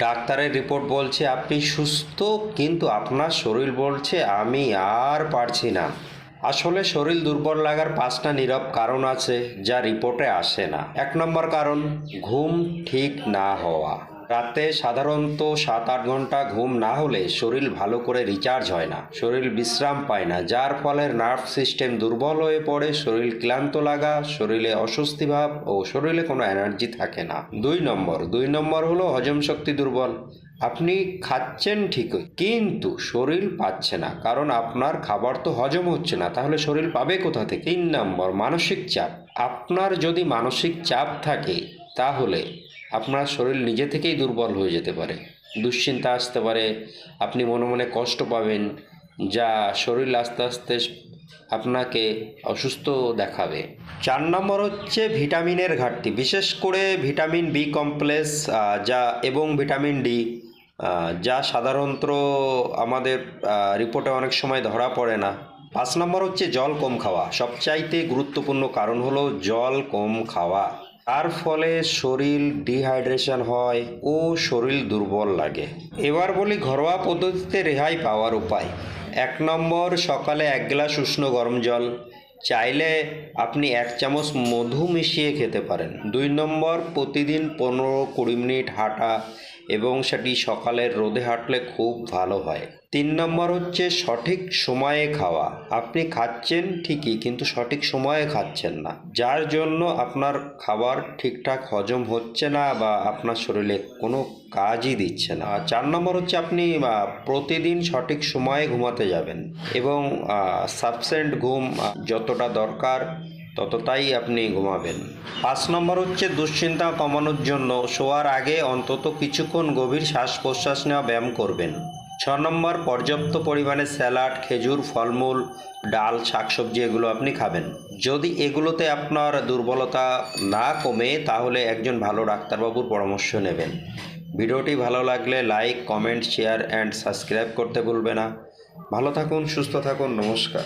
ডাক্তারের রিপোর্ট বলছে আপনি সুস্থ, কিন্তু আপনার শরীর বলছে আমি আর পারছি না। আসলে শরীর দুর্বল লাগার 5টা নীরব কারণ আছে যা রিপোর্টে আসে না। 1 নম্বর কারণ, ঘুম ঠিক না হওয়া। রাতে সাধারণত 7-8 ঘন্টা ঘুম না হলে শরীর ভালো করে রিচার্জ হয় না, শরীর বিশ্রাম পায় না, যার ফলে নার্ভ সিস্টেম দুর্বল হয়ে পড়ে, শরীর ক্লান্ত লাগা, শরীরে অস্বস্তি ভাব ও শরীরে কোনো এনার্জি থাকে না। 2 নম্বর হলো হজম শক্তি দুর্বল। আপনি খাচ্ছেন ঠিকই, কিন্তু শরীর পাচ্ছে না, কারণ আপনার খাবার তো হজম হচ্ছে না, তাহলে শরীর পাবে কোথা থেকে? 3 নম্বর, মানসিক চাপ। আপনার যদি মানসিক চাপ থাকে তাহলে আপনার শরীর নিজে থেকেই দুর্বল হয়ে যেতে পারে, দুশ্চিন্তা আসতে পারে, আপনি মনে মনে কষ্ট পাবেন, যা শরীর আস্তে আস্তে আপনাকে অসুস্থ দেখাবে। 4 নম্বর হচ্ছে ভিটামিনের ঘাটতি, বিশেষ করে ভিটামিন বি কমপ্লেক্স যা এবং ভিটামিন ডি, যা সাধারণত আমাদের রিপোর্টে অনেক সময় ধরা পড়ে না। 5 নম্বর হচ্ছে জল কম খাওয়া, সবচাইতে গুরুত্বপূর্ণ কারণ হলো জল কম খাওয়া, তার ফলে শরীর ডিহাইড্রেশন হয় ও শরীর দুর্বল লাগে। এবার বলি ঘরোয়া পদ্ধতিতে রেহাই পাওয়ার উপায়। 1 নম্বর, সকালে 1 গ্লাস উষ্ণ গরম জল, চাইলে আপনি 1 চামচ মধু মিশিয়ে খেতে পারেন। 2 নম্বর, প্রতিদিন 15-20 মিনিট হাঁটা, এবং সেটি সকালের রোদে হাঁটলে খুব ভালো হয়। 3 নম্বর হচ্ছে সঠিক সময়ে খাওয়া। আপনি খাচ্ছেন ঠিকই, কিন্তু সঠিক সময়ে খাচ্ছেন না, যার জন্য আপনার খাবার ঠিকঠাক হজম হচ্ছে না বা আপনার শরীরে কোনো কাজই দিচ্ছে না। 4 নম্বর হচ্ছে আপনি প্রতিদিন সঠিক সময়ে ঘুমাতে যাবেন, এবং সাফিসিয়েন্ট ঘুম যতটা দরকার ততটাই আপনি ঘুমাবেন। 5 নম্বর হচ্ছে দুশ্চিন্তা কমানোর জন্য শোয়ার আগে অন্তত কিছুক্ষণ গভীর শ্বাস প্রশ্বাস নেওয়া ব্যায়াম করবেন। 6 নম্বর, পর্যাপ্ত পরিমাণে স্যালাড, খেজুর, ফলমূল, ডাল, শাকসবজি এগুলো আপনি খাবেন। যদি এগুলোতে আপনার দুর্বলতা না কমে তাহলে একজন ভালো ডাক্তারবাবুর পরামর্শ নেবেন। ভিডিওটি ভালো লাগলে like, comment, share and subscribe করতে ভুলবে না। ভালো থাকুন, সুস্থ থাকুন, নমস্কার।